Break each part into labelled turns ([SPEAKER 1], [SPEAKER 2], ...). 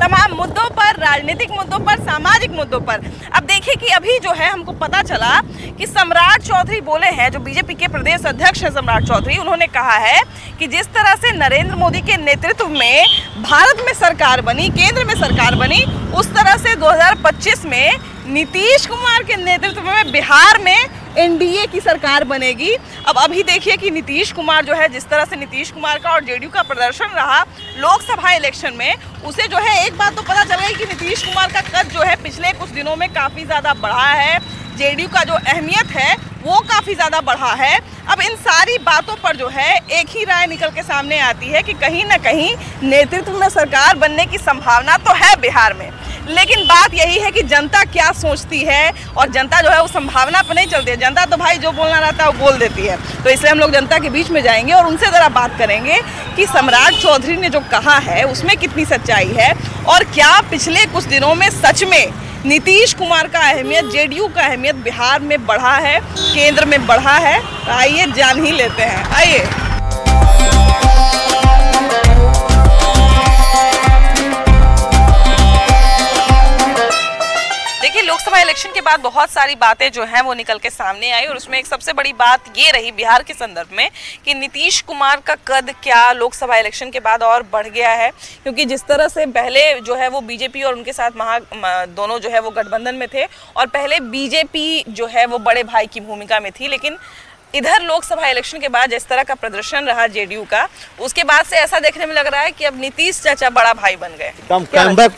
[SPEAKER 1] तमाम मुद्दों पर, राजनीतिक मुद्दों पर, सामाजिक मुद्दों पर। अब देखिए कि अभी जो है हमको पता चला कि सम्राट चौधरी बोले हैं, जो बीजेपी के प्रदेश अध्यक्ष हैं सम्राट चौधरी, उन्होंने कहा है कि जिस तरह से नरेंद्र मोदी के नेतृत्व में भारत में सरकार बनी, केंद्र में सरकार बनी, उस तरह से 2025 में नीतीश कुमार के नेतृत्व में बिहार में एनडीए की सरकार बनेगी। अब अभी देखिए कि नीतीश कुमार जो है, जिस तरह से नीतीश कुमार का और जेडीयू का प्रदर्शन रहा लोकसभा इलेक्शन में, उसे जो है एक बात तो पता चल गई कि नीतीश कुमार का कद जो है पिछले कुछ दिनों में काफ़ी ज़्यादा बढ़ा है, जेडीयू का जो अहमियत है वो काफ़ी ज़्यादा बढ़ा है। अब इन सारी बातों पर जो है एक ही राय निकल के सामने आती है कि कहीं ना कहीं नेतृत्व में सरकार बनने की संभावना तो है बिहार में, लेकिन बात यही है कि जनता क्या सोचती है, और जनता जो है वो संभावना पर नहीं चलती है। जनता तो भाई जो बोलना रहता है वो बोल देती है। तो इसलिए हम लोग जनता के बीच में जाएंगे और उनसे ज़रा बात करेंगे कि सम्राट चौधरी ने जो कहा है उसमें कितनी सच्चाई है, और क्या पिछले कुछ दिनों में सच में नीतीश कुमार का अहमियत, जेडीयू का अहमियत बिहार में बढ़ा है, केंद्र में बढ़ा है। आइए जान ही लेते हैं, आइए। देखिए, लोकसभा इलेक्शन के बाद बहुत सारी बातें जो हैं वो निकल के सामने आई, और उसमें एक सबसे बड़ी बात ये रही बिहार के संदर्भ में कि नीतीश कुमार का कद क्या लोकसभा इलेक्शन के बाद और बढ़ गया है, क्योंकि जिस तरह से पहले जो है वो बीजेपी और उनके साथ दोनों जो है वो गठबंधन में थे, और पहले बीजेपी जो है वो बड़े भाई की भूमिका में थी, लेकिन इधर लोकसभा इलेक्शन के बाद जिस तरह का प्रदर्शन रहा जेडीयू का, उसके बाद से ऐसा देखने में लग रहा है कि अब नीतीश चाचा बड़ा भाई बन गए।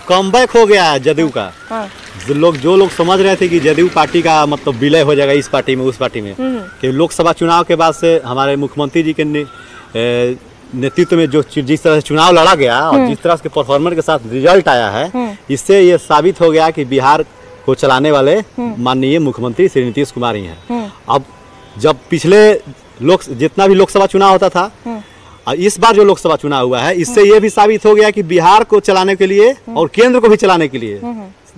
[SPEAKER 2] कमबैक हो गया है जदयू का। हाँ। जो लोग समझ रहे थे कि जदयू पार्टी का मतलब विलय हो जाएगा इस पार्टी में उस पार्टी में, कि लोकसभा चुनाव के बाद से हमारे मुख्यमंत्री जी के नेतृत्व में जो जिस तरह से चुनाव लड़ा गया और जिस तरह के परफॉर्मेंस के साथ रिजल्ट आया है, इससे ये साबित हो गया कि बिहार को चलाने वाले माननीय मुख्यमंत्री श्री नीतीश कुमार ही हैं। अब जब पिछले जितना भी लोकसभा चुनाव होता था, इस बार जो लोकसभा चुनाव हुआ है, इससे ये भी साबित हो गया कि बिहार को चलाने के लिए और केंद्र को भी चलाने के लिए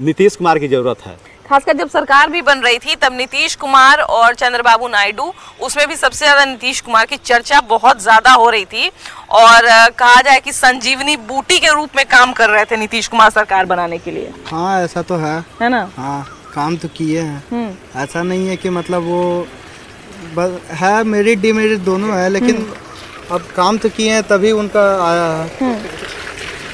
[SPEAKER 2] नीतीश कुमार की जरूरत है।
[SPEAKER 1] खासकर जब सरकार भी बन रही थी तब नीतीश कुमार और चंद्रबाबू नायडू, उसमें भी सबसे ज्यादा नीतीश कुमार की चर्चा बहुत ज्यादा हो रही थी, और कहा जाए कि संजीवनी बूटी के रूप में काम कर रहे थे नीतीश कुमार सरकार बनाने के लिए।
[SPEAKER 3] हाँ, ऐसा तो है ना। हाँ, काम तो किए हैं, ऐसा नहीं है कि मतलब वो है, मेरिट डिमेरिट दोनों है, लेकिन अब काम तो किए हैं तभी उनका आया है।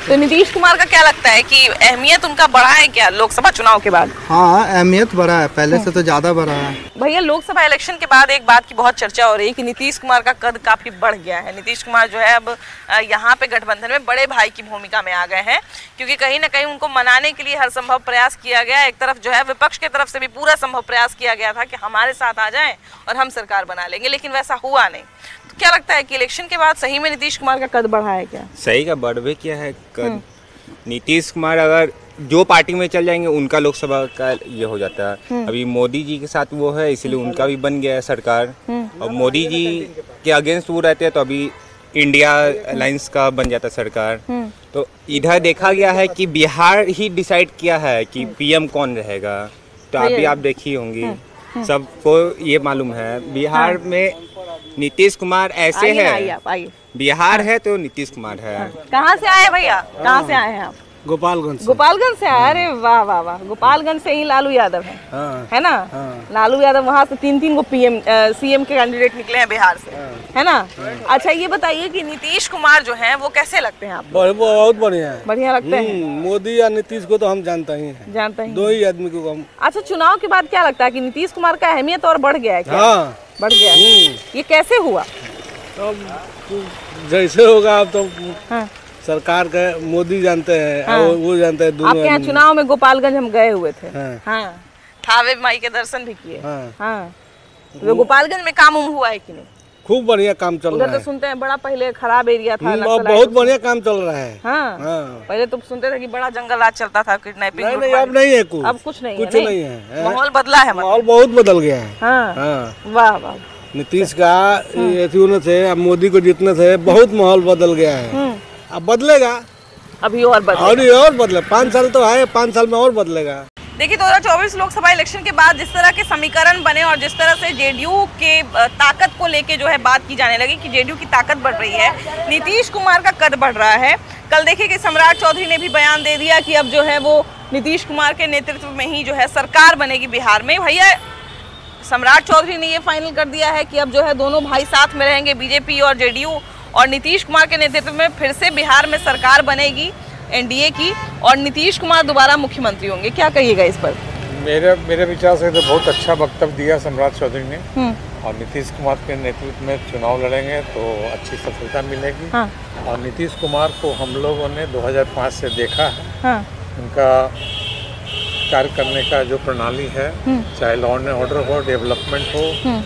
[SPEAKER 1] तो नीतीश कुमार का क्या लगता है कि अहमियत उनका बढ़ा है क्या लोकसभा चुनाव के बाद?
[SPEAKER 3] हाँ, अहमियत बढ़ा है, पहले से तो ज्यादा बढ़ा है।
[SPEAKER 1] भैया, लोकसभा इलेक्शन के बाद एक बात की बहुत चर्चा हो रही है कि नीतीश कुमार का कद काफी बढ़ गया है। नीतीश कुमार जो है अब यहाँ पे गठबंधन में बड़े भाई की भूमिका में आ गए हैं, क्योंकि कहीं ना कहीं उनको मनाने के लिए हर संभव प्रयास किया गया। एक तरफ जो है विपक्ष की तरफ से भी पूरा संभव प्रयास किया गया था कि हमारे साथ आ जाएं और हम सरकार बना लेंगे, लेकिन वैसा हुआ नहीं। तो क्या लगता है कि इलेक्शन के बाद सही में नीतीश कुमार का कद बढ़ा है क्या?
[SPEAKER 4] सही का बढ़ भी किया है कद। नीतीश कुमार अगर जो पार्टी में चल जाएंगे उनका लोकसभा का ये हो जाता है। अभी मोदी जी के साथ वो है, इसलिए उनका भी बन गया है सरकार, और मोदी जी के अगेंस्ट वो रहते हैं तो अभी इंडिया अलायंस का बन जाता है सरकार। तो इधर देखा गया है कि बिहार ही डिसाइड किया है कि पीएम कौन रहेगा। तो अभी आप देखी होंगी, सबको ये मालूम है बिहार में नीतीश कुमार ऐसे है। बिहार है तो नीतीश कुमार है।
[SPEAKER 1] कहाँ से आए भैया, कहाँ से आए हैं आप?
[SPEAKER 3] गोपालगंज से।
[SPEAKER 1] गोपालगंज से आए? अरे वाह वाह वाह, गोपालगंज से ही लालू यादव है।
[SPEAKER 3] हाँ।
[SPEAKER 1] है ना। हाँ। लालू यादव वहाँ से 3 को सीएम के कैंडिडेट निकले हैं बिहार से। हाँ। है ना। हाँ। अच्छा, ये बताइए कि नीतीश कुमार जो हैं वो कैसे लगते हैं आपको?
[SPEAKER 3] बहुत बढ़िया है। बढ़िया लगते हैं।
[SPEAKER 5] मोदी या नीतीश को तो हम जानता ही हैं।
[SPEAKER 1] जानते हैं,
[SPEAKER 5] दो ही आदमी को हम।
[SPEAKER 1] अच्छा, चुनाव के बाद क्या लगता है कि नीतीश कुमार का अहमियत और बढ़ गया है क्या?
[SPEAKER 5] हाँ,
[SPEAKER 1] बढ़ गया। ये कैसे हुआ?
[SPEAKER 5] जैसे होगा अब तो हाँ। सरकार का मोदी जानते हैं। हाँ। वो जानते हैं।
[SPEAKER 1] आपके यहाँ चुनाव में गोपालगंज हम गए हुए थे। हाँ। थावे माई के दर्शन भी किए। हाँ। तो गोपालगंज में काम हुआ है कि नहीं?
[SPEAKER 5] खूब बढ़िया काम चल रहा है।
[SPEAKER 1] तो सुनते हैं बड़ा पहले खराब एरिया था,
[SPEAKER 5] बहुत बढ़िया काम चल रहा है।
[SPEAKER 1] हाँ। पहले तो सुनते थे कि बड़ा जंगल राज चलता था, किडनैपिंग।
[SPEAKER 5] नहीं, अब नहीं है कुछ।
[SPEAKER 1] अब कुछ नहीं
[SPEAKER 5] है।
[SPEAKER 1] माहौल बदला है,
[SPEAKER 5] माहौल बहुत बदल गया है।
[SPEAKER 1] वाह वाह।
[SPEAKER 5] नीतीश का थे, अब मोदी को जीतने से बहुत माहौल बदल गया है। अब बदलेगा,
[SPEAKER 1] अभी और बदलेगा।
[SPEAKER 5] और बदले 5 साल तो है, 5 साल में और बदलेगा।
[SPEAKER 1] देखिए 2024 लोकसभा इलेक्शन के बाद जिस तरह के समीकरण बने और जिस तरह से जेडीयू के ताकत को लेके जो है बात की जाने लगी कि जेडीयू की ताकत बढ़ रही है, नीतीश कुमार का कद बढ़ रहा है। कल देखिए कि सम्राट चौधरी ने भी बयान दे दिया कि अब जो है वो नीतीश कुमार के नेतृत्व में ही जो है सरकार बनेगी बिहार में। भैया सम्राट चौधरी ने ये फाइनल कर दिया है कि अब जो है दोनों भाई साथ में रहेंगे, बीजेपी और जेडीयू, और नीतीश कुमार के नेतृत्व में फिर से बिहार में सरकार बनेगी एनडीए की और नीतीश कुमार दोबारा मुख्यमंत्री होंगे। क्या कहिएगा इस पर?
[SPEAKER 6] मेरे विचार से तो बहुत अच्छा वक्तव्य दिया सम्राट चौधरी ने, और नीतीश कुमार के नेतृत्व में चुनाव लड़ेंगे तो अच्छी सफलता मिलेगी। हाँ। और नीतीश कुमार को हम लोगों ने 2005 से देखा है। हाँ। उनका कार्य करने का जो प्रणाली है, चाहे लॉ एंड ऑर्डर हो, डेवलपमेंट हो,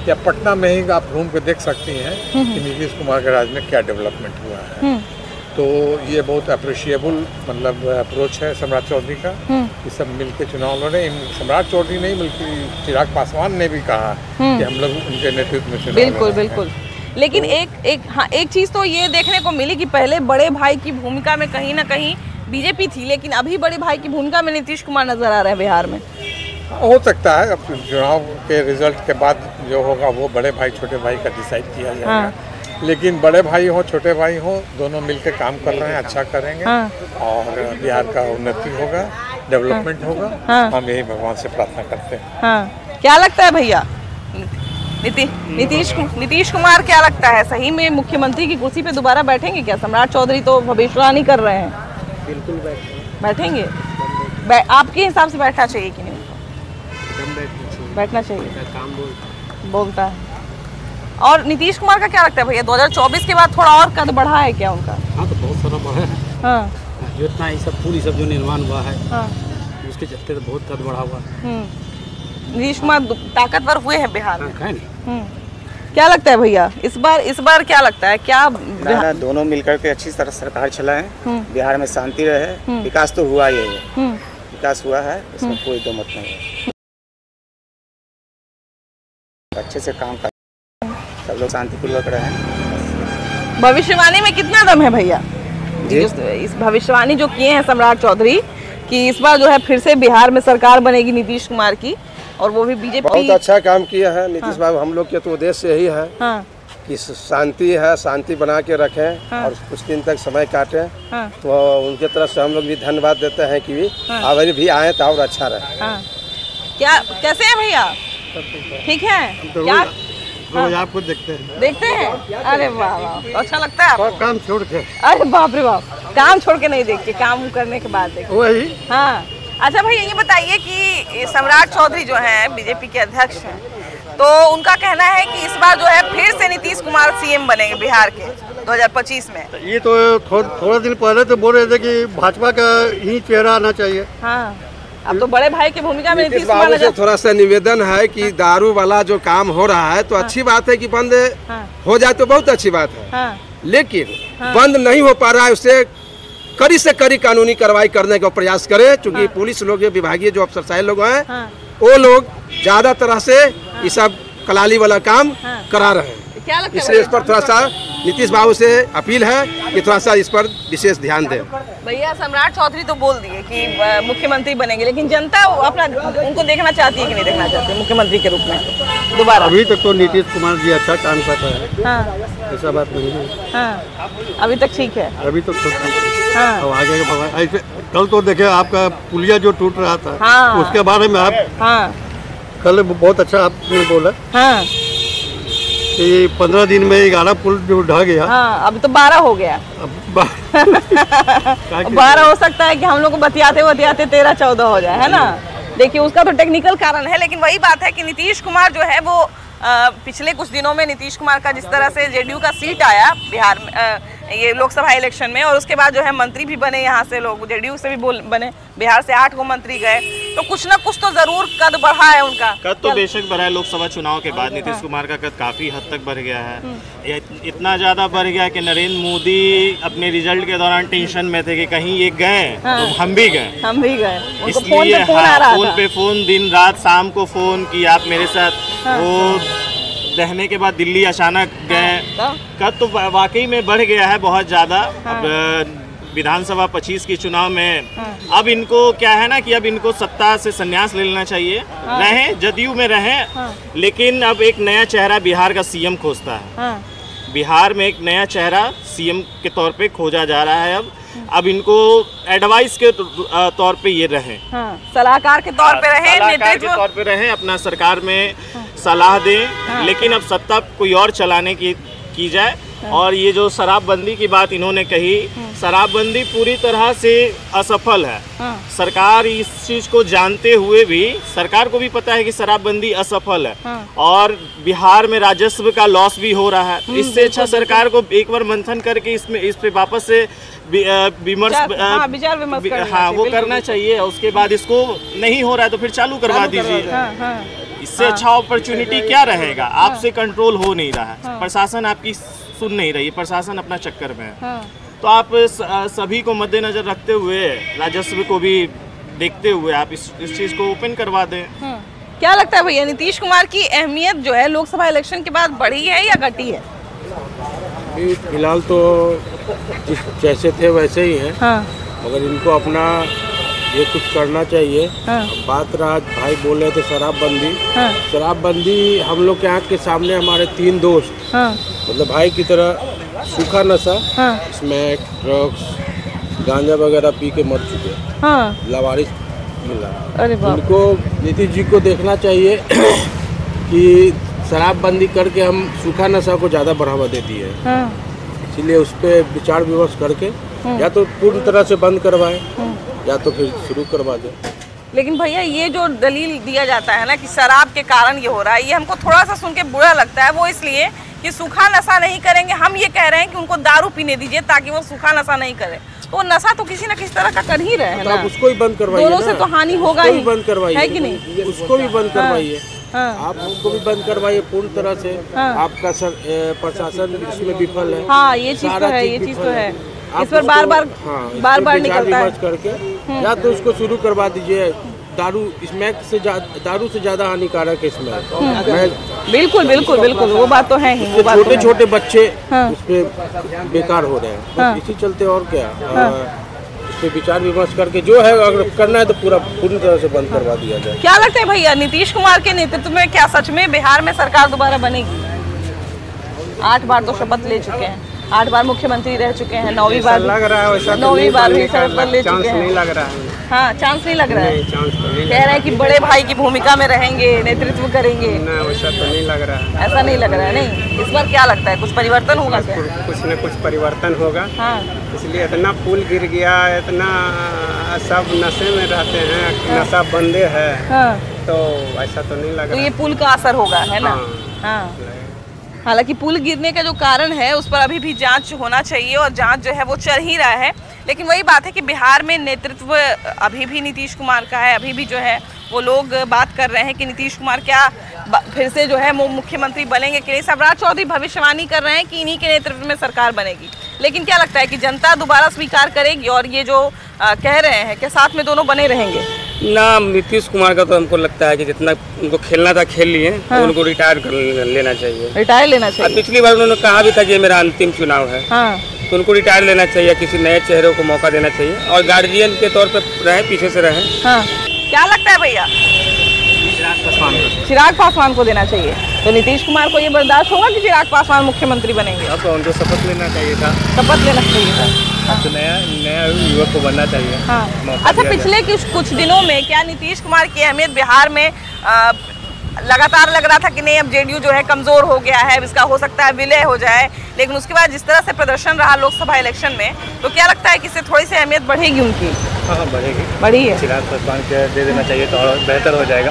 [SPEAKER 6] या पटना में ही आप घूम के देख सकती हैं कि नीतीश कुमार के राज में क्या डेवलपमेंट हुआ है। तो ये बहुत अप्रिशिएबल मतलब अप्रोच है सम्राट चौधरी का कि सब मिलके चुनाव लड़े। सम्राट चौधरी नहीं बल्कि चिराग पासवान ने भी कहा कि हम लोग उनके नेतृत्व में चुनाव
[SPEAKER 1] बिल्कुल बिल्कुल। लेकिन एक चीज़ तो ये देखने को मिली कि पहले बड़े भाई की भूमिका में कहीं ना कहीं बीजेपी थी, लेकिन अभी बड़े भाई की भूमिका में नीतीश कुमार नजर आ रहे हैं बिहार में।
[SPEAKER 6] हो सकता है अब चुनाव के रिजल्ट के बाद जो होगा वो बड़े भाई छोटे भाई का डिसाइड किया जाएगा। हाँ। लेकिन बड़े भाई हो छोटे भाई हो दोनों मिलकर काम कर रहे हैं, अच्छा करेंगे। हाँ। और बिहार का उन्नति होगा, डेवलपमेंट होगा। हाँ। हम यही भगवान से प्रार्थना करते हैं।
[SPEAKER 1] हाँ। क्या लगता है भैया नीतीश कुमार क्या लगता है, सही में मुख्यमंत्री की कुर्सी पे दोबारा बैठेंगे क्या? सम्राट चौधरी तो भविष्यवाणी कर रहे हैं।
[SPEAKER 3] बिल्कुल
[SPEAKER 1] बैठेंगे। आपके हिसाब से बैठना चाहिए कि नहीं? बैठना चाहिए। काम बोलता है। और नीतीश कुमार का क्या लगता है भैया, 2024 के बाद थोड़ा और कद बढ़ा है क्या उनका?
[SPEAKER 7] हाँ, तो बहुत सारा बढ़ा है। हाँ। जो इतना ये सब पूरी सब जो निर्माण हुआ है, हाँ, उसके चलते तो बहुत कद बढ़ा हुआ है।
[SPEAKER 1] नीतीश कुमार ताकतवर हुए हैं बिहार में। क्या लगता है भैया इस बार क्या लगता है, क्या
[SPEAKER 8] दोनों मिलकर के अच्छी तरह सरकार चलाएं, बिहार में शांति रहे, विकास तो हुआ ही है, विकास हुआ है, इसमें कोई दो मत नहीं है। अच्छे से काम कर, सब लोग शांतिपूर्वक रहे।
[SPEAKER 1] भविष्यवाणी में कितना दम है भैया? इस भविष्यवाणी जो किए हैं सम्राट चौधरी कि इस बार जो है फिर से बिहार में सरकार बनेगी नीतीश कुमार की, और वो भी बीजेपी।
[SPEAKER 5] बहुत अच्छा काम किया है नीतीश बाबू। हम लोग के तो उद्देश्य यही है कि शांति है, शांति बना के रखें और कुछ दिन तक समय काटें। तो उनके तरफ से हम लोग भी धन्यवाद देते हैं कि आगे भी आए तो और अच्छा रहे।
[SPEAKER 1] क्या कैसे है भैया? ठीक है क्या?
[SPEAKER 5] रोज आपको देखते हैं।
[SPEAKER 1] अरे वाह वाह, तो अच्छा लगता है आपको?
[SPEAKER 5] काम छोड़ के? अरे
[SPEAKER 1] बाप रे बाप, काम छोड़ के नहीं देखते, काम करने के बाद देखते।
[SPEAKER 5] वही।
[SPEAKER 1] हाँ। अच्छा भैया ये बताइए कि सम्राट चौधरी जो हैं बीजेपी के अध्यक्ष हैं, तो उनका कहना है कि इस बार जो है फिर से नीतीश कुमार सीएम बनेंगे बिहार के 2025 में।
[SPEAKER 5] ये तो थोड़ा दिन पहले तो बोल रहे थे कि भाजपा का ही चेहरा आना चाहिए।
[SPEAKER 1] हाँ, अब तो बड़े भाई की भूमिका में नीतीश
[SPEAKER 5] कुमार से थोड़ा सा निवेदन है कि दारू वाला जो काम हो रहा है तो अच्छी बात है कि बंद हो जाए तो बहुत अच्छी बात है, लेकिन बंद नहीं हो पा रहा है, उससे कड़ी से कड़ी कानूनी कार्रवाई करने का प्रयास करें। चूंकि पुलिस लोग, विभागीय जो अफसरशाही लोग हैं, वो लोग ज्यादा तरह से ये सब कलाली वाला काम करा रहे हैं। इसलिए इस पर थोड़ा सा नीतीश बाबू से अपील है कि थोड़ा सा इस पर विशेष ध्यान दें।
[SPEAKER 1] भैया सम्राट चौधरी तो बोल दिए कि मुख्यमंत्री बनेंगे, लेकिन जनता अपना उनको देखना चाहती है कि नहीं देखना चाहती है मुख्यमंत्री के रूप में दोबारा?
[SPEAKER 5] अभी तक तो नीतीश कुमार जी अच्छा काम कर रहे हैं। हाँ। ऐसा बात नहीं है।
[SPEAKER 1] हाँ। अभी तक ठीक है।
[SPEAKER 5] अभी तक तो हाँ। अब आगे का ऐसे कल तो देखे आपका पुलिया जो टूट रहा था। हाँ। उसके बारे में आप
[SPEAKER 1] हाँ।
[SPEAKER 5] कल बहुत अच्छा आपने बोला। हाँ। 15 दिन में 11 पुल जो ढह गया।
[SPEAKER 1] हाँ, अभी तो 12 हो गया। 12 हो सकता है कि हम लोग को बतियाते 13-14 हो जाए, है ना? देखिए उसका तो टेक्निकल कारण है, लेकिन वही बात है कि नीतीश कुमार जो है वो पिछले कुछ दिनों में नीतीश कुमार का जिस तरह से जेडीयू का सीट आया बिहार में ये लोकसभा इलेक्शन में, और उसके बाद जो है मंत्री भी बने, यहाँ से लोग जेडीयू से भी बने, बिहार से 8 मंत्री गए, तो कुछ ना कुछ तो जरूर कद बढ़ा है उनका।
[SPEAKER 9] कद तो बेशक बढ़ा है। लोकसभा चुनाव के बाद नीतीश कुमार का कद काफी हद तक बढ़ गया है। इतना ज्यादा बढ़ गया कि नरेंद्र मोदी अपने रिजल्ट के दौरान टेंशन में थे कि कहीं ये गए तो हम भी गए। इसलिए फोन पे फोन, दिन रात शाम को फोन कि आप मेरे साथ। वो रहने के बाद दिल्ली अचानक गए। कद तो वाकई में बढ़ गया है बहुत ज़्यादा। अब विधानसभा 25 के चुनाव में अब इनको क्या है ना कि अब इनको सत्ता से संन्यास ले लेना चाहिए। रहें जदयू में रहें, लेकिन अब एक नया चेहरा बिहार का सीएम खोजता है। बिहार में एक नया चेहरा सीएम के तौर पे खोजा जा रहा है। अब इनको एडवाइस के तौर पे ये रहें,
[SPEAKER 1] सलाहकार के तौर पे रहें,
[SPEAKER 9] सलाहकार के तौर पे रहें, अपना सरकार में सलाह दें, लेकिन अब सत्ता कोई और चलाने की जाए। और ये जो शराबबंदी की बात इन्होंने कही, शराबबंदी पूरी तरह से असफल है। सरकार इस चीज को जानते हुए भी, सरकार को भी पता है कि शराबबंदी असफल है और बिहार में राजस्व का लॉस भी हो रहा है। इससे अच्छा सरकार को एक बार मंथन करके इस पे वापस से विमर्श वो करना चाहिए। उसके बाद इसको नहीं हो रहा है तो फिर चालू करवा दीजिए। इससे अच्छा अपॉर्चुनिटी क्या रहेगा? आपसे कंट्रोल हो नहीं रहा है, प्रशासन आपकी सुन नहीं रही, प्रशासन अपना चक्कर में है। तो आप सभी को मद्देनजर रखते हुए, राजस्व को भी देखते हुए आप इस चीज को ओपन करवा दें।
[SPEAKER 1] क्या लगता है भैया, नीतीश कुमार की अहमियत जो है लोकसभा इलेक्शन के बाद बढ़ी है या घटी है?
[SPEAKER 10] फिलहाल तो जैसे थे वैसे ही हैं। मगर इनको अपना ये कुछ करना चाहिए। बात रहा, भाई बोल रहे थे शराबबंदी, शराबबंदी हम लोग के आँख के सामने हमारे 3 दोस्त मतलब भाई की तरह सूखा नशा, स्मैक, ड्रग्स, गांजा वगैरह पी के मर चुके, लावारिस मिला। उनको नीतीश जी को देखना चाहिए कि शराबबंदी करके हम सूखा नशा को ज़्यादा बढ़ावा दे दिए, इसलिए उस पर विचार विमर्श करके या तो पूर्ण तरह से बंद करवाएं या तो फिर शुरू करवा दें।
[SPEAKER 1] लेकिन भैया ये जो दलील दिया जाता है ना कि शराब के कारण ये हो रहा है, ये हमको थोड़ा सा सुन के बुरा लगता है। वो इसलिए कि सूखा नशा नहीं करेंगे, हम ये कह रहे हैं कि उनको दारू पीने दीजिए ताकि वो सूखा नशा नहीं करे। तो नशा तो किसी न किसी तरह का कर ही रहे हैं ना,
[SPEAKER 10] आप उसको भी बंद करवाइए।
[SPEAKER 1] दोनों से तो हानि होगा ही,
[SPEAKER 10] बंद करवाइए,
[SPEAKER 1] है कि नहीं?
[SPEAKER 10] उसको भी बंद करवाइए, आप उसको भी बंद करवाइए पूर्ण तरह से। आपका प्रशासन इसमें विफल है।
[SPEAKER 1] हाँ, ये चीज तो है, ये चीज तो है। इस पर बार बार निकलता है
[SPEAKER 10] करके या तो उसको शुरू करवा दीजिए। दारू स्मैक से दारू से ज्यादा हानिकारक है स्मैक।
[SPEAKER 1] बिल्कुल वो बात तो है ही।
[SPEAKER 10] छोटे छोटे बच्चे उस पे बेकार हो रहे हैं, इसी चलते और क्या इस पे विचार विमर्श करके जो है अगर करना है तो पूरी तरह से बंद करवा दिया जाए।
[SPEAKER 1] क्या लगता है भैया, नीतीश कुमार के नेतृत्व में क्या सच में बिहार में सरकार दोबारा बनेगी? 8 बार तो शपथ ले चुके हैं, 8 बार मुख्यमंत्री रह चुके हैं, 9वीं बार
[SPEAKER 8] लग रहा है वैसा
[SPEAKER 1] 9वीं बार भी शपथ ले चुके हैं।
[SPEAKER 8] नहीं लग रहा है।
[SPEAKER 1] हाँ, चांस नहीं लग रहा है। कह रहे हैं कि बड़े भाई की भूमिका में रहेंगे, नेतृत्व करेंगे।
[SPEAKER 8] ना, वैसा तो नहीं लग रहा है।
[SPEAKER 1] ऐसा नहीं लग रहा है। नहीं, इस बार क्या लगता है, कुछ परिवर्तन होगा क्या?
[SPEAKER 8] कुछ न कुछ परिवर्तन होगा। इसलिए इतना पुल गिर गया, इतना सब नशे में रहते हैं, नशा बंदे है, तो ऐसा तो नहीं लग रहा।
[SPEAKER 1] तो ये पुल का असर होगा, है ना? हाँ। हालांकि पुल गिरने का जो कारण है उस पर अभी भी जांच होना चाहिए और जांच जो है वो चल ही रहा है। लेकिन वही बात है कि बिहार में नेतृत्व अभी भी नीतीश कुमार का है। अभी भी जो है वो लोग बात कर रहे हैं कि नीतीश कुमार क्या फिर से जो है वो मुख्यमंत्री बनेंगे कि नहीं। सम्राट चौधरी भविष्यवाणी कर रहे हैं कि इन्हीं के नेतृत्व में सरकार बनेगी। लेकिन क्या लगता है कि जनता दोबारा स्वीकार करेगी और ये जो कह रहे हैं कि साथ में दोनों बने रहेंगे?
[SPEAKER 11] ना, नीतीश कुमार का तो हमको लगता है कि जितना उनको खेलना था खेल लिए, उनको रिटायर कर लेना चाहिए।
[SPEAKER 1] रिटायर लेना चाहिए।
[SPEAKER 11] पिछली बार उन्होंने कहा भी था कि ये मेरा अंतिम चुनाव है, तो उनको रिटायर लेना चाहिए, किसी नए चेहरे को मौका देना चाहिए और गार्जियन के तौर पर रहे, पीछे से रहे।
[SPEAKER 1] क्या लगता है भैया? चिराग पासवान को देना चाहिए। तो नीतीश कुमार को ये बर्दाश्त होगा कि चिराग पासवान मुख्यमंत्री बनेंगे?
[SPEAKER 9] अब तो उनको शपथ लेना चाहिए था।
[SPEAKER 1] शपथ लेना चाहिए था।
[SPEAKER 9] तो नया युवक को बनना चाहिए।
[SPEAKER 1] अच्छा, पिछले कुछ दिनों में क्या नीतीश कुमार की अहमियत बिहार में लगातार लग रहा था कि नहीं अब जेडीयू जो है कमजोर हो गया है, इसका हो सकता है विलय हो जाए। लेकिन उसके बाद जिस तरह से प्रदर्शन रहा लोकसभा इलेक्शन में, तो क्या लगता है कि इससे थोड़ी सी अहमियत बढ़ेगी उनकी?
[SPEAKER 9] हाँ, बढ़ेगी।
[SPEAKER 1] बढ़ी है।
[SPEAKER 9] चिराग पासवान के दे देना चाहिए तो और बेहतर हो जाएगा।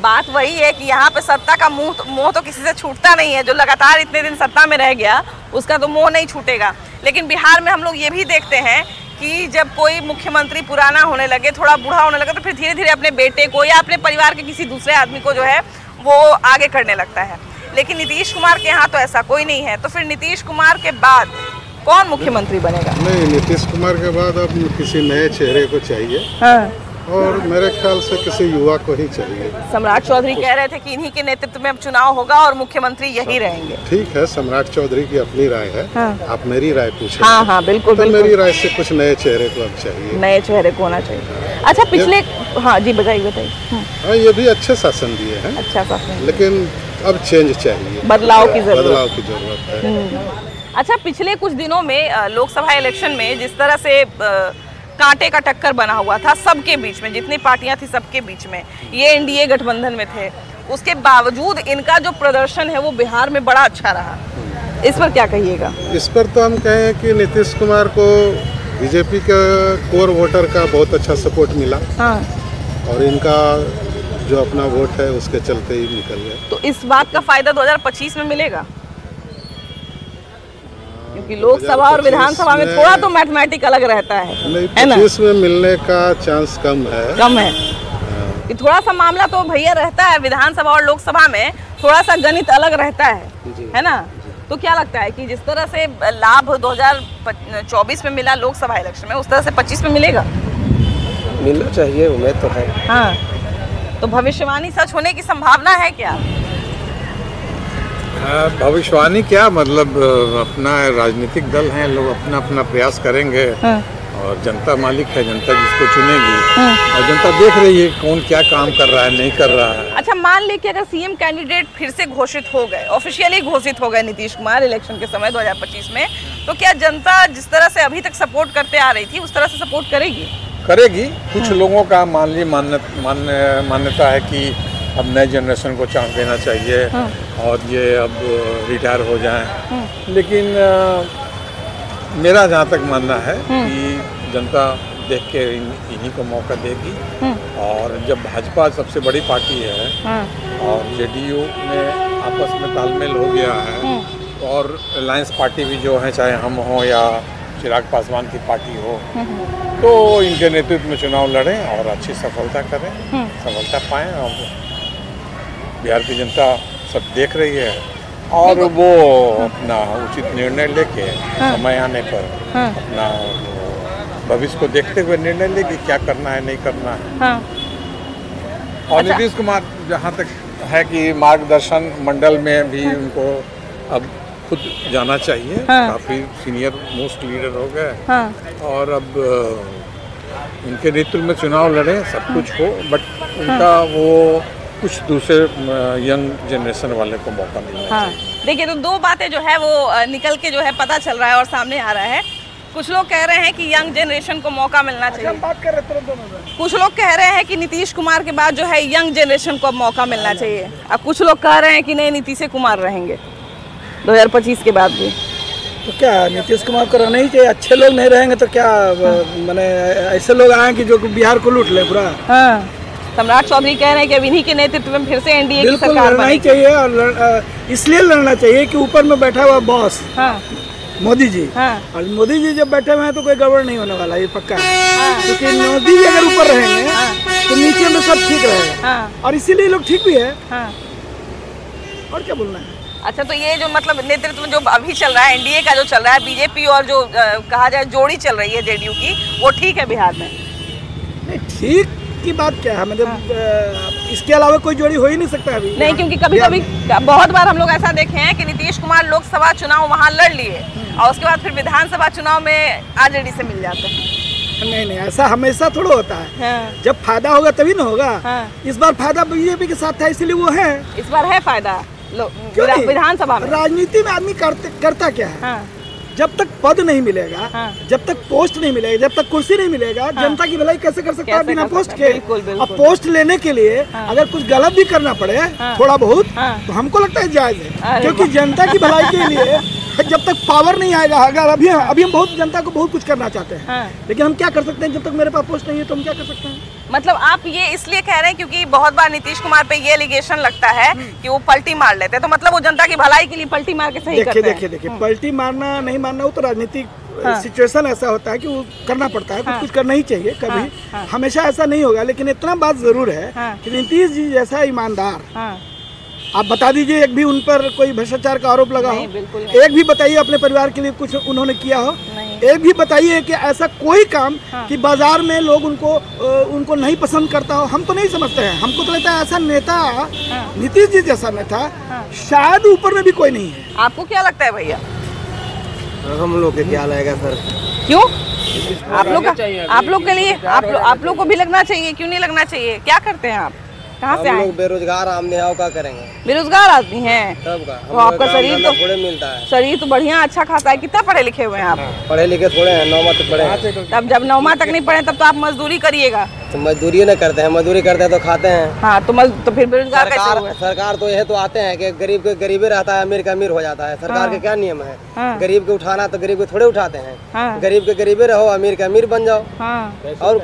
[SPEAKER 1] बात वही है कि यहाँ पे सत्ता का मोह तो किसी से छूटता नहीं है। जो लगातार इतने दिन सत्ता में रह गया उसका तो मोह नहीं छूटेगा। लेकिन बिहार में हम लोग ये भी देखते हैं कि जब कोई मुख्यमंत्री पुराना होने लगे, थोड़ा बूढ़ा होने लगे, तो फिर धीरे धीरे अपने बेटे को या अपने परिवार के किसी दूसरे आदमी को जो है वो आगे करने लगता है। लेकिन नीतीश कुमार के यहाँ तो ऐसा कोई नहीं है। तो फिर नीतीश कुमार के बाद कौन मुख्यमंत्री बनेगा?
[SPEAKER 12] नहीं, नीतीश कुमार के बाद अब किसी नए चेहरे को चाहिए। और मेरे ख्याल से किसी युवा को ही चाहिए।
[SPEAKER 1] सम्राट चौधरी कह रहे थे कि इन्हीं के नेतृत्व में अब चुनाव होगा और मुख्यमंत्री यही रहेंगे।
[SPEAKER 12] ठीक है, सम्राट चौधरी की अपनी राय है। हाँ। आप मेरी राय पूछे।
[SPEAKER 1] हाँ हाँ बिल्कुल,
[SPEAKER 12] तो मेरी राय से कुछ नए चेहरे को अब चाहिए,
[SPEAKER 1] नए चेहरे को होना चाहिए। अच्छा पिछले हाँ जी बताइए।
[SPEAKER 12] हाँ ये भी अच्छे शासन दिए हैं, अच्छा शासन, लेकिन अब चेंज चाहिए, बदलाव की जरूरत है।
[SPEAKER 1] अच्छा पिछले कुछ दिनों में लोकसभा इलेक्शन में जिस तरह से कांटे का टक्कर बना हुआ था सबके बीच में, जितनी पार्टियां थी सबके बीच में, ये एनडीए गठबंधन में थे, उसके बावजूद इनका जो प्रदर्शन है वो बिहार में बड़ा अच्छा रहा। इस पर क्या कहिएगा?
[SPEAKER 12] इस पर तो हम कहें कि नीतीश कुमार को बीजेपी का कोर वोटर का बहुत अच्छा सपोर्ट मिला। हाँ। और इनका जो अपना वोट है उसके चलते ही निकल गया।
[SPEAKER 1] तो इस बात का फायदा 2025 में मिलेगा? क्योंकि लोकसभा और विधानसभा में थोड़ा तो मैथमेटिक अलग रहता है,
[SPEAKER 12] नहीं 25 में मिलने का चांस कम है।
[SPEAKER 1] कि थोड़ा सा मामला तो भैया रहता है, विधानसभा और लोकसभा में थोड़ा सा गणित अलग रहता है ना? तो क्या लगता है कि जिस तरह से लाभ 2024 में मिला लोकसभा इलेक्शन में, उस तरह से 25 में मिलेगा?
[SPEAKER 10] मिलना चाहिए, उम्मीद तो है।
[SPEAKER 1] हाँ, तो भविष्यवाणी सच होने की संभावना है क्या?
[SPEAKER 6] भविष्यवाणी क्या, मतलब अपना राजनीतिक दल हैं, लोग अपना अपना प्रयास करेंगे। हाँ। और जनता मालिक है, जनता जिसको चुनेगी। हाँ। और जनता देख रही है कौन क्या काम कर रहा है, नहीं कर रहा है।
[SPEAKER 1] अच्छा मान ली कि अगर सीएम कैंडिडेट फिर से घोषित हो गए, ऑफिशियली घोषित हो गए नीतीश कुमार इलेक्शन के समय 2025 में, तो क्या जनता जिस तरह से अभी तक सपोर्ट करते आ रही थी उस तरह से सपोर्ट करेगी?
[SPEAKER 6] करेगी। कुछ लोगों का मान ली मान्यता है कि अब नए जनरेशन को चांस देना चाहिए। हाँ। और ये अब रिटायर हो जाएं। हाँ। लेकिन मेरा जहाँ तक मानना है कि जनता देख के इन्हीं को मौका देगी। हाँ। और जब भाजपा सबसे बड़ी पार्टी है। हाँ। और जेडीयू में आपस में तालमेल हो गया है। हाँ। और अलायंस पार्टी भी जो है, चाहे हम हो या चिराग पासवान की पार्टी हो, तो इनके नेतृत्व में चुनाव लड़ें और अच्छी सफलता करें, सफलता पाएं। और बिहार की जनता सब देख रही है और वो अपना उचित निर्णय लेके समय आने पर अपना भविष्य को देखते हुए निर्णय लेगी क्या करना है, नहीं करना है। हाँ। और नीतीश कुमार जहाँ तक है कि मार्गदर्शन मंडल में भी उनको अब खुद जाना चाहिए। हाँ। काफ़ी सीनियर मोस्ट लीडर हो गए। हाँ। और अब उनके नेतृत्व में चुनाव लड़े, सब कुछ हो, बट उनका वो कुछ दूसरे यंग जनरेशन वाले को मौका मिलना चाहिए।
[SPEAKER 1] देखिए तो दो बातें जो है वो निकल के जो है पता चल रहा है और सामने आ रहा है। कुछ लोग कह रहे हैं कि यंग जनरेशन को मौका मिलना चाहिए, कुछ लोग कह रहे हैं कि नीतीश कुमार के बाद जो है यंग जनरेशन को मौका मिलना चाहिए, अब कुछ लोग कह रहे हैं कि नहीं नीतीश कुमार रहेंगे 2025 के बाद भी।
[SPEAKER 13] तो क्या नीतीश कुमार को रहना ही चाहिए? अच्छे लोग नहीं रहेंगे तो क्या मैंने ऐसे लोग आए कि जो बिहार को लूट ले पूरा। हाँ।
[SPEAKER 1] सम्राट चौधरी कह रहे हैं कि अब इन्हीं के नेतृत्व में फिर से एनडीए की सरकार
[SPEAKER 13] लड़ना ही चाहिए। और इसलिए लड़ना चाहिए कि ऊपर में बैठा हुआ बॉस मोदी जी। हाँ। और मोदी जी जब बैठे हुए हैं तो कोई गड़बड़ नहीं होने वाला, ये पक्का है। हाँ। क्योंकि मोदी जी अगर ऊपर रहेंगे तो नीचे में सब ठीक रहेगा। और इसीलिए लोग ठीक भी है। और क्या बोलना है?
[SPEAKER 1] अच्छा तो ये जो मतलब नेतृत्व जो अभी चल रहा है एनडीए का जो चल रहा है, बीजेपी और जो कहा जाए जोड़ी चल रही है जेडीयू की, वो ठीक है बिहार में?
[SPEAKER 13] नहीं ठीक की बात क्या है, मतलब इसके अलावा कोई जोड़ी हो ही नहीं सकता अभी।
[SPEAKER 1] नहीं, क्योंकि कभी कभी बहुत बार हम लोग ऐसा देखे हैं कि नीतीश कुमार लोकसभा चुनाव वहाँ लड़ लिए और उसके बाद फिर विधानसभा चुनाव में आरजेडी से मिल जाते हैं।
[SPEAKER 13] नहीं ऐसा हमेशा थोड़ा होता है। हाँ। जब फायदा होगा तभी ना होगा। हाँ। इस बार फायदा बीजेपी के साथ था इसलिए वो है।
[SPEAKER 1] इस बार है फायदा विधानसभा में।
[SPEAKER 13] राजनीति में आदमी करता क्या है? हाँ। जब तक पद नहीं मिलेगा, हाँ। जब तक पोस्ट नहीं मिलेगा, जब तक कुर्सी नहीं मिलेगा, हाँ। जनता की भलाई कैसे कर सकता है बिना पोस्ट के? अब पोस्ट लेने के लिए अगर कुछ गलत भी करना पड़े थोड़ा बहुत, तो हमको लगता है जायज है, क्योंकि जनता की भलाई के लिए जब तक पावर नहीं आएगा, अगर अभी हम बहुत जनता को बहुत कुछ करना चाहते हैं, लेकिन हम क्या कर सकते हैं? जब तक मेरे पास पोस्ट नहीं है तो हम क्या कर सकते हैं?
[SPEAKER 1] मतलब आप ये इसलिए कह रहे हैं क्योंकि बहुत बार नीतीश कुमार पे ये एलिगेशन लगता है कि वो पलटी मार लेते हैं, तो मतलब वो जनता की भलाई के लिए पलटी मार के सही करते हैं।
[SPEAKER 13] देखिए पलटी मारना नहीं मारना वो तो राजनीतिक सिचुएशन ऐसा होता है कि वो करना पड़ता है, कुछ करना ही चाहिए कभी। हमेशा ऐसा नहीं होगा, लेकिन इतना बात जरूर है कि नीतीश जी जैसा ईमानदार आप बता दीजिए, एक भी उन पर कोई भ्रष्टाचार का आरोप लगा हो?
[SPEAKER 1] बिल्कुल
[SPEAKER 13] एक भी बताइए अपने परिवार के लिए कुछ उन्होंने किया हो? एक भी बताइए कि ऐसा कोई काम कि बाजार में लोग उनको नहीं पसंद करता हो? हम तो नहीं समझते हैं, हमको तो लगता है ऐसा नेता नीतीश जी जैसा नेता शायद ऊपर में भी कोई नहीं है।
[SPEAKER 1] आपको क्या लगता है भैया?
[SPEAKER 14] हम लोग के क्या लगेगा सर?
[SPEAKER 1] क्यों? आप लोग के लिए आप लोग को भी लगना चाहिए, क्यों नहीं लगना चाहिए? क्या करते हैं आप? कहाँ से आए?
[SPEAKER 14] हम लोग बेरोजगार आदमी हैं, क्या करेंगे?
[SPEAKER 1] बेरोजगार आदमी हैं
[SPEAKER 14] तब का
[SPEAKER 1] तो आपका शरीर तो
[SPEAKER 14] थोड़े मिलता है।
[SPEAKER 1] शरीर तो बढ़िया अच्छा खासा है। कितना पढ़े लिखे हुए हैं आप?
[SPEAKER 14] पढ़े लिखे थोड़े हैं, 9वीं तक पढ़े हैं।
[SPEAKER 1] तब जब 9वीं तक नहीं पढ़े तब तो आप मजदूरी करिएगा।
[SPEAKER 14] तो मजदूरी नहीं करते हैं, मजदूरी करते हैं तो खाते हैं।
[SPEAKER 1] हाँ तो फिर बेरोजगार कैसे हुए?
[SPEAKER 14] सरकार तो यह तो आते हैं कि गरीब के गरीबी रहता है, अमीर का अमीर हो जाता है। सरकार के क्या नियम है? गरीब को उठाना तो गरीब को थोड़े उठाते हैं। गरीब के गरीबी रहो, अमीर का अमीर बन जाओ। और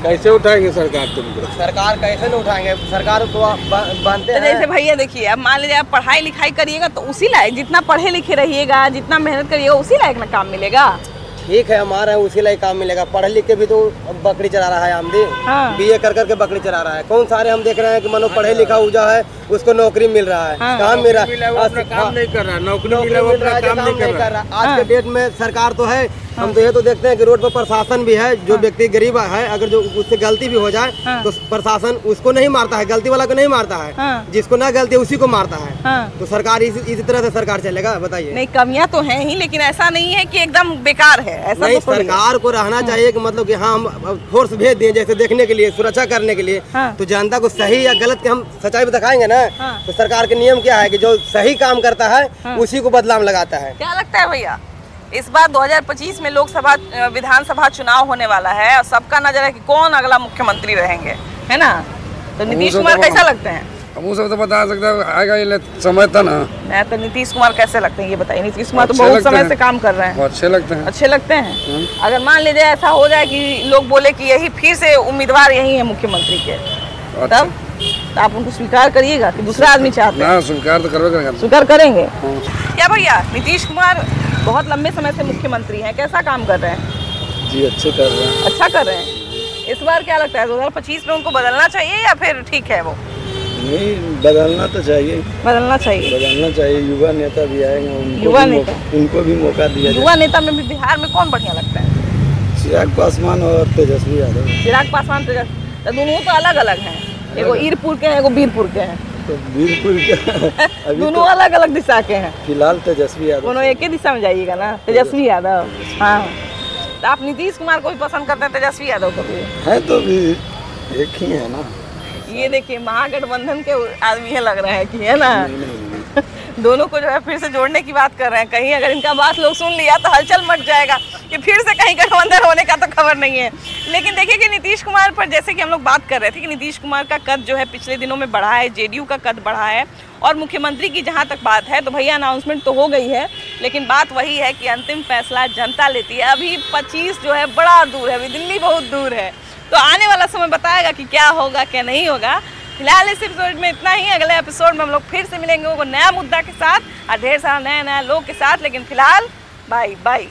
[SPEAKER 10] कैसे उठाएंगे सरकार तुमको?
[SPEAKER 14] सरकार कैसे नहीं उठाएंगे? सरकार तो बनते हैं।
[SPEAKER 1] जैसे भैया देखिए, अब मान लीजिए आप पढ़ाई लिखाई करिएगा तो उसी लायक, जितना पढ़े लिखे रहिएगा, जितना मेहनत करिएगा उसी लायक में काम मिलेगा।
[SPEAKER 14] ठीक है, हमारा है उसी लायक काम मिलेगा। पढ़ लिख के भी तो बकरी चला रहा है आमदी। बीए कर करके बकरी चला रहा है। कौन सारे हम देख रहे हैं कि मनो पढ़े लिखा हुआ है, उसको नौकरी मिल रहा है, काम मिल रहा है,
[SPEAKER 10] काम नहीं कर रहा, नौकरी मिला वो अपना काम नहीं कर रहा।
[SPEAKER 14] आज के डेट में सरकार तो है, हम तो ये तो देखते हैं कि रोड पर प्रशासन भी है। जो व्यक्ति गरीब है, अगर जो उससे गलती भी हो जाए तो प्रशासन उसको नहीं मारता है, गलती वाला को नहीं मारता है। जिसको ना गलती उसी को मारता है। तो सरकार इसी तरह से सरकार चलेगा? बताइए।
[SPEAKER 1] नहीं, कमियां तो हैं ही, लेकिन ऐसा नहीं है कि एकदम बेकार है। ऐसा
[SPEAKER 14] नहीं, सरकार को रहना चाहिए कि मतलब कि हाँ हम फोर्स भेज दें जैसे देखने के लिए, सुरक्षा करने के लिए। तो जनता को सही या गलत के हम सच्चाई भी दिखाएंगे ना। तो सरकार के नियम क्या है कि जो सही काम करता है उसी को बदलाव लगाता है।
[SPEAKER 1] क्या लगता है भैया, इस बार 2025 में लोकसभा विधानसभा चुनाव होने वाला है और सबका नजर है कि कौन अगला मुख्यमंत्री रहेंगे, है ना? तो नीतीश कुमार कैसा लगते हैं?
[SPEAKER 10] हम सब तो बता सकते हैं, आएगा ये समय था ना।
[SPEAKER 1] मैं तो नीतीश कुमार कैसे लगते हैं ये बताइए? नीतीश कुमार तो बहुत समय से काम कर रहे हैं।
[SPEAKER 10] अच्छे लगते हैं।
[SPEAKER 1] अच्छे लगते हैं। अगर मान लीजिए ऐसा हो जाए कि लोग बोले कि यही फिर से उम्मीदवार यही है मुख्यमंत्री के, तब तो आप उनको स्वीकार करिएगा कि दूसरा आदमी चाहते हैं?
[SPEAKER 10] स्वीकार तो करेंगे।
[SPEAKER 1] स्वीकार करेंगे। क्या भैया, नीतीश कुमार बहुत लंबे समय से मुख्यमंत्री हैं, कैसा काम कर रहे हैं?
[SPEAKER 10] जी अच्छे कर रहे हैं।
[SPEAKER 1] अच्छा कर रहे हैं। इस बार क्या लगता है 2025 में उनको बदलना चाहिए या फिर ठीक है वो?
[SPEAKER 10] नहीं, बदलना तो चाहिए।
[SPEAKER 1] बदलना चाहिए।
[SPEAKER 10] बदलना चाहिए। युवा नेता भी आएंगे,
[SPEAKER 1] युवा नेता,
[SPEAKER 10] उनको भी मौका दिया जाए।
[SPEAKER 1] युवा नेता में भी बिहार में कौन बढ़िया लगता है?
[SPEAKER 10] चिराग पासवान और तेजस्वी यादव।
[SPEAKER 1] चिराग पासवान, तेजस्वी, तो दोनों तो अलग अलग हैं। एगो ईरपुर के हैं, एगो बीरपुर के हैं।
[SPEAKER 10] तो बीरपुर के
[SPEAKER 1] दोनों अलग अलग दिशा के हैं।
[SPEAKER 10] फिलहाल तेजस्वी यादव।
[SPEAKER 1] दोनों एक ही दिशा में जाइएगा ना, तेजस्वी यादव। हाँ, तो आप नीतीश कुमार को भी पसंद करते हैं, तेजस्वी यादव को भी?
[SPEAKER 10] है तो भी एक ही है ना।
[SPEAKER 1] ये देखिए, महागठबंधन के आदमी है लग रहा है कि, है ना? दोनों को जो है फिर से जोड़ने की बात कर रहे हैं। कहीं अगर इनका बात लोग सुन लिया तो हलचल मच जाएगा कि फिर से कहीं गठबंधन होने का तो खबर नहीं है। लेकिन देखिए कि नीतीश कुमार पर जैसे कि हम लोग बात कर रहे थे कि नीतीश कुमार का कद जो है पिछले दिनों में बढ़ा है, जेडीयू का कद बढ़ा है। और मुख्यमंत्री की जहाँ तक बात है तो भैया अनाउंसमेंट तो हो गई है, लेकिन बात वही है कि अंतिम फैसला जनता लेती है। अभी 25 जो है बड़ा दूर है, अभी दिल्ली बहुत दूर है। तो आने वाला समय बताएगा कि क्या होगा क्या नहीं होगा। फिलहाल इस एपिसोड में इतना ही। अगले एपिसोड में हम लोग फिर से मिलेंगे वो नया मुद्दा के साथ और ढेर सारा नया लोग के साथ। लेकिन फिलहाल बाय बाय।